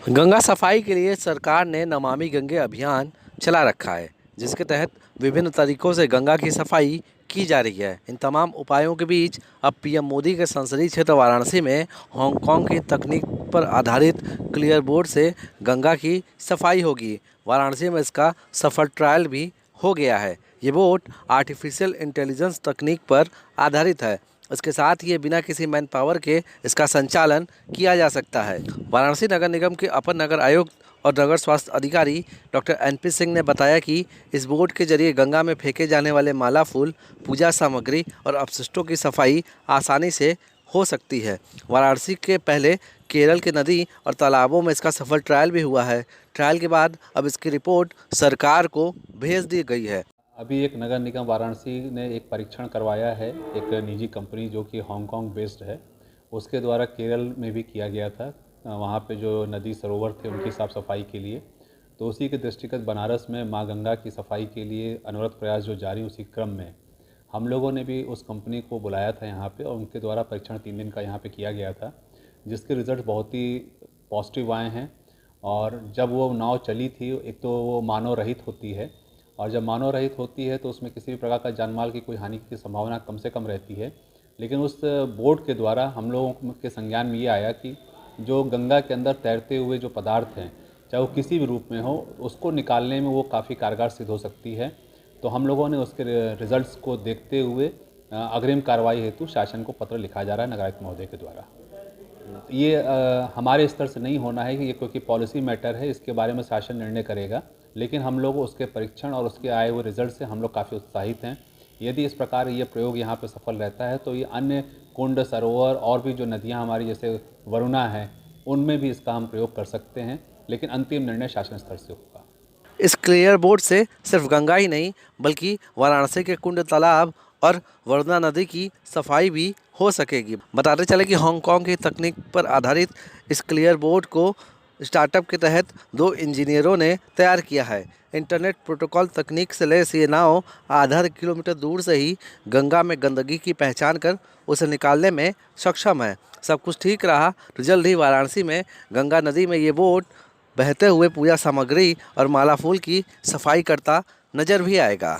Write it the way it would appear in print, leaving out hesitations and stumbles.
गंगा सफाई के लिए सरकार ने नमामि गंगे अभियान चला रखा है, जिसके तहत विभिन्न तरीकों से गंगा की सफाई की जा रही है। इन तमाम उपायों के बीच अब पीएम मोदी के संसदीय क्षेत्र वाराणसी में हांगकांग की तकनीक पर आधारित क्लियर बोर्ड से गंगा की सफाई होगी। वाराणसी में इसका सफल ट्रायल भी हो गया है। ये बोट आर्टिफिशियल इंटेलिजेंस तकनीक पर आधारित है। इसके साथ ही बिना किसी मैन पावर के इसका संचालन किया जा सकता है। वाराणसी नगर निगम के अपर नगर आयुक्त और नगर स्वास्थ्य अधिकारी डॉक्टर एनपी सिंह ने बताया कि इस बोट के जरिए गंगा में फेंके जाने वाले माला फूल, पूजा सामग्री और अपशिष्टों की सफाई आसानी से हो सकती है। वाराणसी के पहले केरल के नदी और तालाबों में इसका सफल ट्रायल भी हुआ है। ट्रायल के बाद अब इसकी रिपोर्ट सरकार को भेज दी गई है। अभी एक नगर निगम वाराणसी ने एक परीक्षण करवाया है, एक निजी कंपनी जो कि हांगकांग बेस्ड है, उसके द्वारा केरल में भी किया गया था। वहाँ पे जो नदी सरोवर थे उनकी साफ़ सफाई के लिए, तो उसी के दृष्टिगत बनारस में माँ गंगा की सफाई के लिए अनवरत प्रयास जो जारी, उसी क्रम में हम लोगों ने भी उस कंपनी को बुलाया था यहाँ पे और उनके द्वारा परीक्षण 3 दिन का यहाँ पे किया गया था, जिसके रिज़ल्ट बहुत ही पॉजिटिव आए हैं। और जब वो नाव चली थी, एक तो वो मानव रहित होती है, और जब मानव रहित होती है तो उसमें किसी भी प्रकार का जानमाल की कोई हानि की संभावना कम से कम रहती है। लेकिन उस बोट के द्वारा हम लोगों के संज्ञान में ये आया कि जो गंगा के अंदर तैरते हुए जो पदार्थ हैं, चाहे वो किसी भी रूप में हो, उसको निकालने में वो काफ़ी कारगर सिद्ध हो सकती है। तो हम लोगों ने उसके रिज़ल्ट्स को देखते हुए अग्रिम कार्रवाई हेतु शासन को पत्र लिखा जा रहा है नगरायुक्त महोदय के द्वारा। ये हमारे स्तर से नहीं होना है कि ये क्योंकि पॉलिसी मैटर है, इसके बारे में शासन निर्णय करेगा। लेकिन हम लोग उसके परीक्षण और उसके आए हुए रिजल्ट से हम लोग काफ़ी उत्साहित हैं। यदि इस प्रकार ये प्रयोग यहाँ पे सफल रहता है तो ये अन्य कुंड, सरोवर और भी जो नदियाँ हमारी जैसे वरुणा है, उनमें भी इसका हम प्रयोग कर सकते हैं। लेकिन अंतिम निर्णय शासन स्तर से होगा। इस क्लियर बोर्ड से सिर्फ गंगा ही नहीं बल्कि वाराणसी के कुंड, तालाब और वरुणा नदी की सफाई भी हो सकेगी। बताते चले कि हांगकांग की तकनीक पर आधारित इस क्लियर बोर्ड को स्टार्टअप के तहत 2 इंजीनियरों ने तैयार किया है। इंटरनेट प्रोटोकॉल तकनीक से लैस ये नाव आधा किलोमीटर दूर से ही गंगा में गंदगी की पहचान कर उसे निकालने में सक्षम है। सब कुछ ठीक रहा तो जल्द ही वाराणसी में गंगा नदी में ये बोट बहते हुए पूजा सामग्री और माला फूल की सफाई करता नजर भी आएगा।